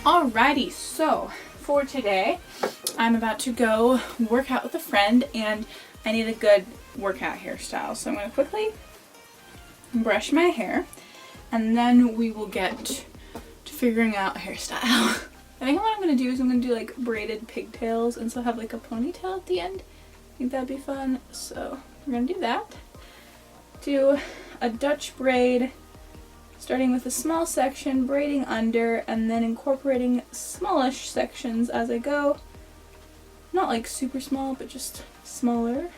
Alrighty, so for today I'm about to go work out with a friend and I need a good workout hairstyle. So I'm going to quickly brush my hair and then we will get to figuring out a hairstyle. I think what I'm going to do is I'm going to do like braided pigtails and so have like a ponytail at the end. I think that'd be fun. So we're going to do that. Do a Dutch braid, starting with a small section, braiding under, and then incorporating smallish sections as I go. Not like super small, but just smaller.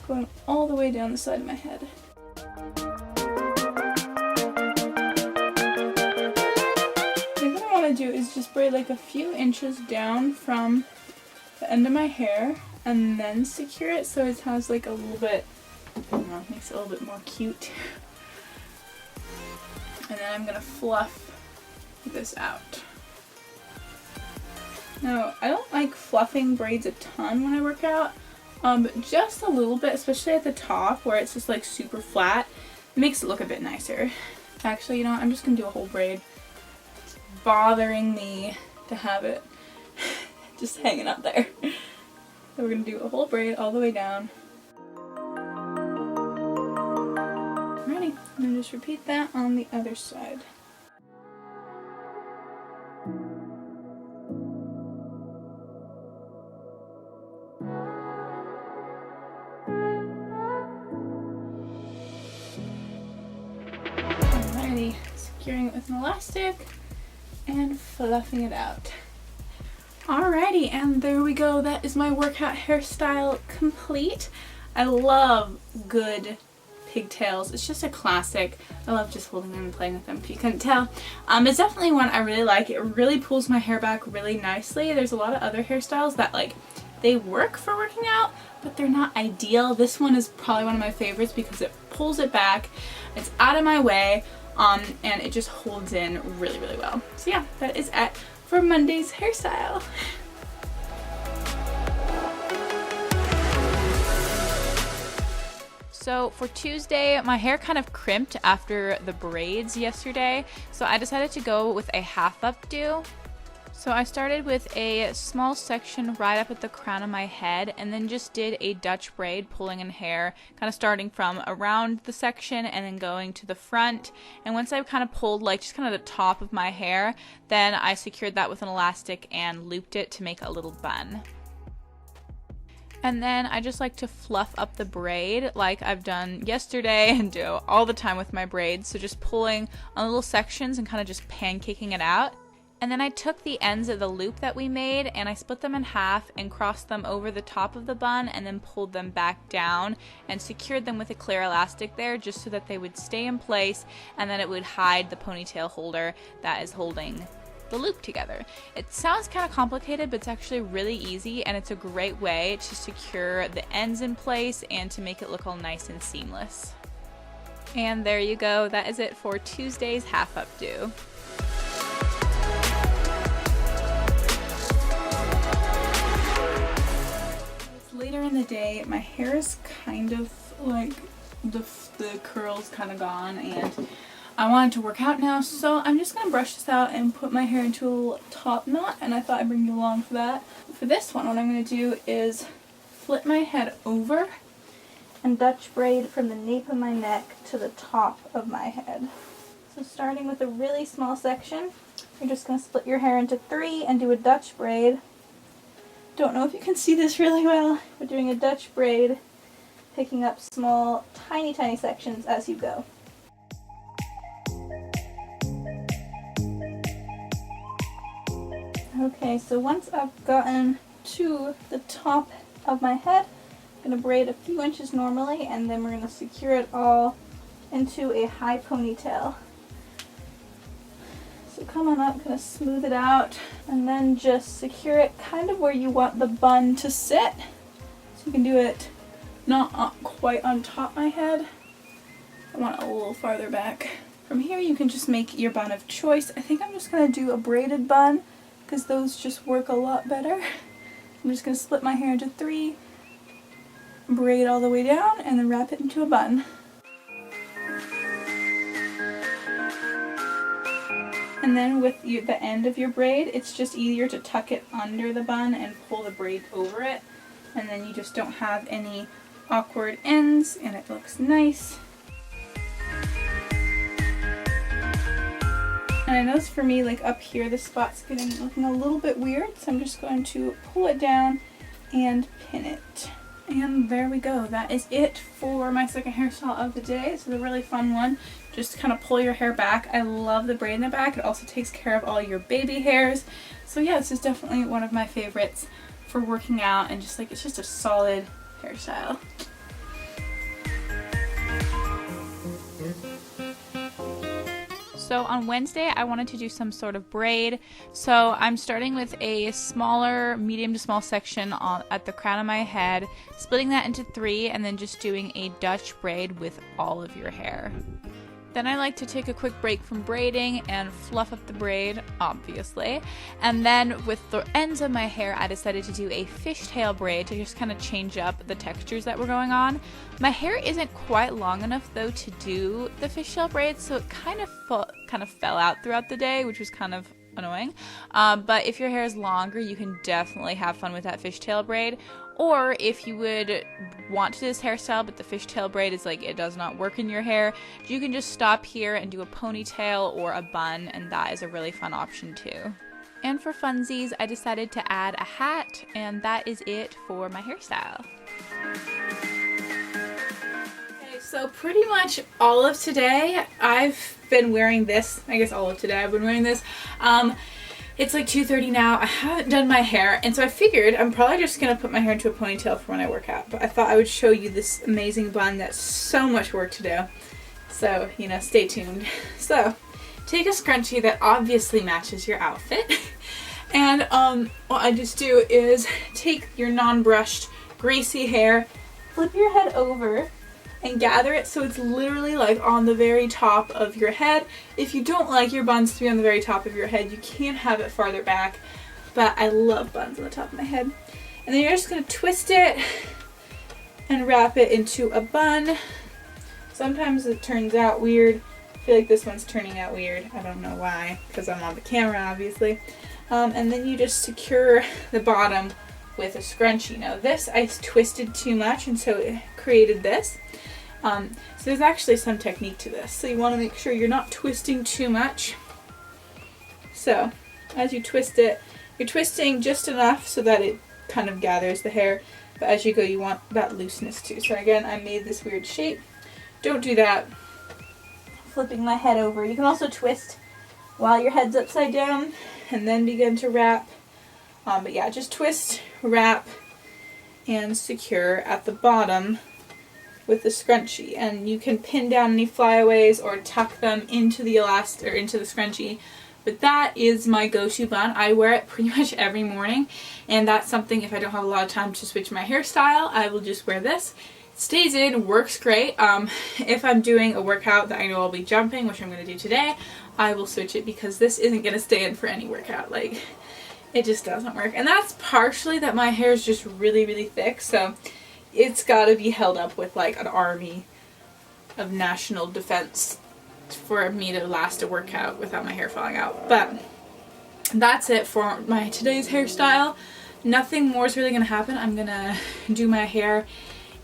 Going all the way down the side of my head. I think what I want to do is just braid like a few inches down from the end of my hair and then secure it so it has like a little bit, I don't know, makes it a little bit more cute. And then I'm gonna fluff this out. Now, I don't like fluffing braids a ton when I work out, but just a little bit, especially at the top where it's just like super flat, it makes it look a bit nicer. Actually, you know what, I'm just gonna do a whole braid. It's bothering me to have it just hanging up there. So we're gonna do a whole braid all the way down. Ready? I'm gonna just repeat that on the other side. Alrighty, securing it with an elastic and fluffing it out. Alrighty, and there we go. That is my workout hairstyle complete. I love good pigtails. It's just a classic. I love just holding them and playing with them if you couldn't tell. It's definitely one I really like. It really pulls my hair back really nicely. There's a lot of other hairstyles that like they work for working out, but they're not ideal. This one is probably one of my favorites because it pulls it back, it's out of my way, and it just holds in really, really well. So yeah, that is it for Monday's hairstyle. So for Tuesday, my hair kind of crimped after the braids yesterday, so I decided to go with a half updo. So I started with a small section right up at the crown of my head and then just did a Dutch braid pulling in hair, kind of starting from around the section and then going to the front. And once I kind of pulled like just kind of the top of my hair, then I secured that with an elastic and looped it to make a little bun. And then I just like to fluff up the braid like I've done yesterday and do all the time with my braids. So just pulling on little sections and kind of just pancaking it out. And then I took the ends of the loop that we made and I split them in half and crossed them over the top of the bun and then pulled them back down and secured them with a clear elastic there just so that they would stay in place and then it would hide the ponytail holder that is holding the loop together. It sounds kind of complicated, but it's actually really easy and it's a great way to secure the ends in place and to make it look all nice and seamless. And there you go, that is it for Tuesday's half updo. Later in the day, my hair is kind of like the curls kind of gone and I wanted to work out now, so I'm just going to brush this out and put my hair into a little top knot, and I thought I'd bring you along for that. For this one, what I'm going to do is flip my head over and Dutch braid from the nape of my neck to the top of my head. So starting with a really small section, you're just going to split your hair into 3 and do a Dutch braid. Don't know if you can see this really well, but doing a Dutch braid, picking up small, tiny sections as you go. Okay, so once I've gotten to the top of my head, I'm going to braid a few inches normally, and then we're going to secure it all into a high ponytail. So come on up, kind of smooth it out, and then just secure it kind of where you want the bun to sit. So you can do it not quite on top of my head. I want it a little farther back. From here you can just make your bun of choice. I think I'm just going to do a braided bun because those just work a lot better. I'm just going to split my hair into 3, braid all the way down, and then wrap it into a bun. And then with the end of your braid, it's just easier to tuck it under the bun and pull the braid over it. And then you just don't have any awkward ends and it looks nice. And I noticed for me, like up here, the spot's looking a little bit weird, so I'm just going to pull it down and pin it. And there we go. That is it for my second hairstyle of the day. This is a really fun one. Just kind of pull your hair back. I love the braid in the back. It also takes care of all your baby hairs. So yeah, this is definitely one of my favorites for working out, and just like, it's just a solid hairstyle. So on Wednesday, I wanted to do some sort of braid. So I'm starting with a smaller, medium to small section at the crown of my head, splitting that into 3, and then just doing a Dutch braid with all of your hair. Then I like to take a quick break from braiding and fluff up the braid, obviously. And then with the ends of my hair, I decided to do a fishtail braid to just kind of change up the textures that were going on. My hair isn't quite long enough though to do the fishtail braid, so it kind of fell out throughout the day, which was kind of annoying. But if your hair is longer, you can definitely have fun with that fishtail braid. Or if you would want to do this hairstyle but the fishtail braid is like, it does not work in your hair, you can just stop here and do a ponytail or a bun, and that is a really fun option too. And for funsies, I decided to add a hat, and that is it for my hairstyle. Okay, so pretty much all of today I've been wearing this. I guess all of today I've been wearing this. It's like 2:30 now. I haven't done my hair, and so I figured I'm probably just going to put my hair into a ponytail for when I work out. But I thought I would show you this amazing bun that's so much work to do. So, you know, stay tuned. So, take a scrunchie that obviously matches your outfit. And what I just do is take your non-brushed, greasy hair, flip your head over, and gather it so it's literally like on the very top of your head. If you don't like your buns to be on the very top of your head, you can have it farther back, but I love buns on the top of my head. And then you're just going to twist it and wrap it into a bun. Sometimes it turns out weird. I feel like this one's turning out weird. I don't know why, because I'm on the camera obviously. And then you just secure the bottom with a scrunchie. Now this I twisted too much, and so it created this. So there's actually some technique to this. So you want to make sure you're not twisting too much. So as you twist it, you're twisting just enough so that it kind of gathers the hair. But as you go, you want that looseness too. So again, I made this weird shape. Don't do that. Flipping my head over. You can also twist while your head's upside down and then begin to wrap. But yeah, just twist, wrap, and secure at the bottom with the scrunchie. And you can pin down any flyaways or tuck them into the elastic or into the scrunchie. But that is my go-to bun. I wear it pretty much every morning, and that's something, if I don't have a lot of time to switch my hairstyle, I will just wear this. It stays in, works great. If I'm doing a workout that I know I'll be jumping, which I'm going to do today, I will switch it because this isn't going to stay in for any workout. Like, it just doesn't work. And that's partially that my hair is just really, really thick, so it's got to be held up with like an army of national defense for me to last a workout without my hair falling out. But that's it for my today's hairstyle. Nothing more is really going to happen. I'm going to do my hair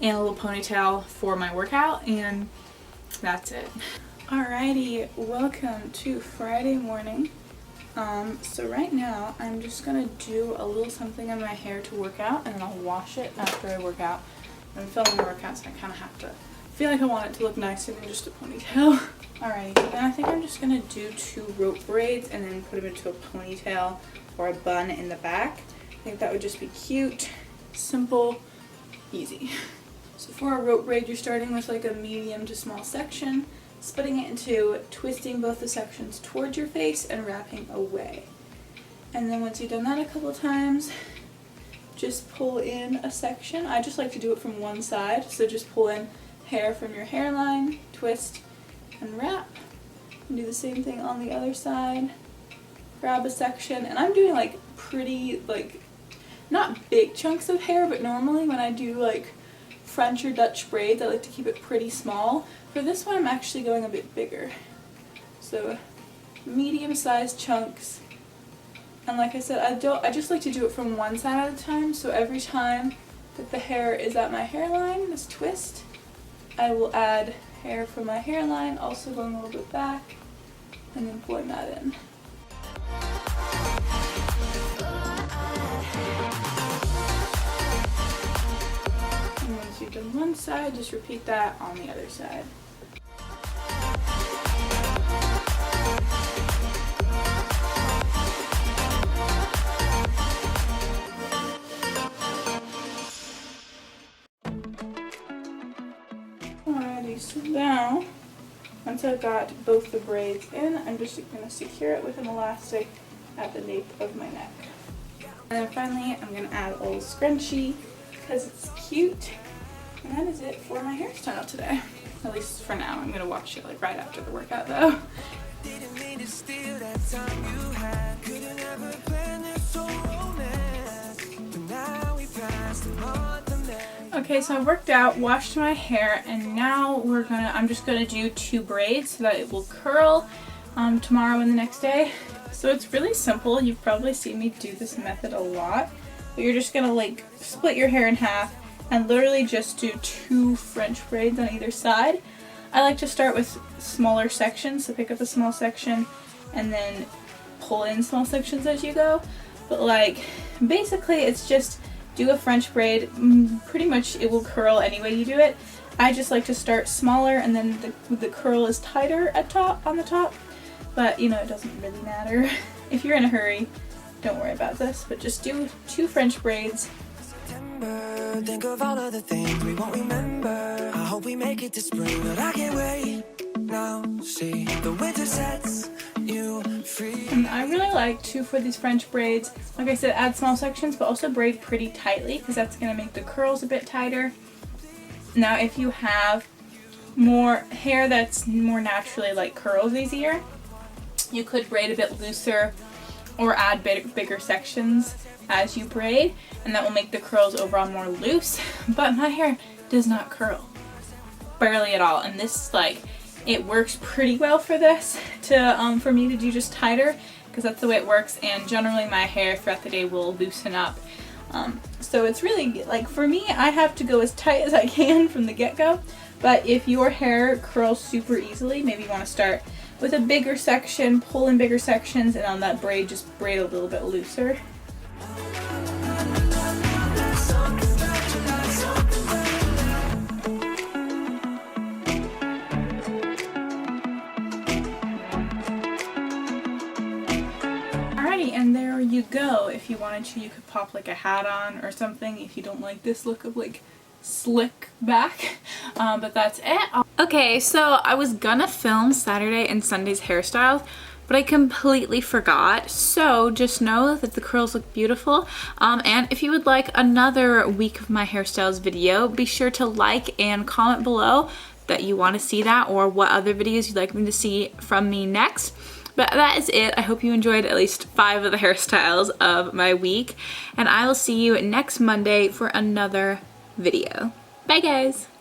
in a little ponytail for my workout, and that's it. Alrighty, welcome to Friday morning. So right now I'm just going to do a little something on my hair to work out, and then I'll wash it after I work out. I'm filming the workout, so I kind of have to feel like I want it to look nicer than just a ponytail. Alright, and I think I'm just going to do 2 rope braids and then put them into a ponytail or a bun in the back. I think that would just be cute, simple, easy. So for a rope braid, you're starting with like a medium to small section, splitting it into twisting both the sections towards your face and wrapping away. And then once you've done that a couple times, just pull in a section. I just like to do it from one side, so just pull in hair from your hairline, twist, and wrap. And do the same thing on the other side. Grab a section, and I'm doing like pretty, like, not big chunks of hair, but normally when I do like French or Dutch braids, I like to keep it pretty small. For this one, I'm actually going a bit bigger. So medium-sized chunks. And like I said, I just like to do it from one side at a time, so every time that the hair is at my hairline, this twist, I will add hair from my hairline, also going a little bit back, and then pulling that in. And once you've done one side, just repeat that on the other side. Alrighty, so now, once I've got both the braids in, I'm just going to secure it with an elastic at the nape of my neck. And then finally, I'm going to add a little scrunchie because it's cute. And that is it for my hairstyle today. At least for now. I'm going to watch it like right after the workout though. Okay, so I worked out, washed my hair, and now I'm just gonna do 2 braids so that it will curl tomorrow and the next day. So it's really simple. You've probably seen me do this method a lot, but you're just gonna like split your hair in half and literally just do 2 French braids on either side. I like to start with smaller sections, so pick up a small section and then pull in small sections as you go. But like basically it's just do a French braid. Pretty much it will curl any way you do it. I just like to start smaller and then the curl is tighter on the top. But you know, it doesn't really matter. If you're in a hurry, don't worry about this, but just do 2 French braids. Think of all of the things we won't remember. I hope we make it to spring, but I can't wait. Now see the winter sets you free. And I really like to, for these French braids, like I said, add small sections but also braid pretty tightly because that's going to make the curls a bit tighter. Now if you have more hair that's more naturally like curls easier, you could braid a bit looser or add bigger sections as you braid, and that will make the curls overall more loose. But my hair does not curl, barely at all, and this like it works pretty well for this for me to do just tighter because that's the way it works, and generally my hair throughout the day will loosen up. So it's really like, for me, I have to go as tight as I can from the get-go, but if your hair curls super easily, maybe you want to start with a bigger section, pull in bigger sections, and on that braid just braid a little bit looser. And there you go. If you wanted to, you could pop like a hat on or something if you don't like this look of like slick back. But that's it. Okay, so I was gonna film Saturday and Sunday's hairstyles, but I completely forgot. So just know that the curls look beautiful. And if you would like another week of my hairstyles video, be sure to like and comment below that you want to see that or what other videos you'd like me to see from me next. But that is it. I hope you enjoyed at least 5 of the hairstyles of my week. And I will see you next Monday for another video. Bye guys!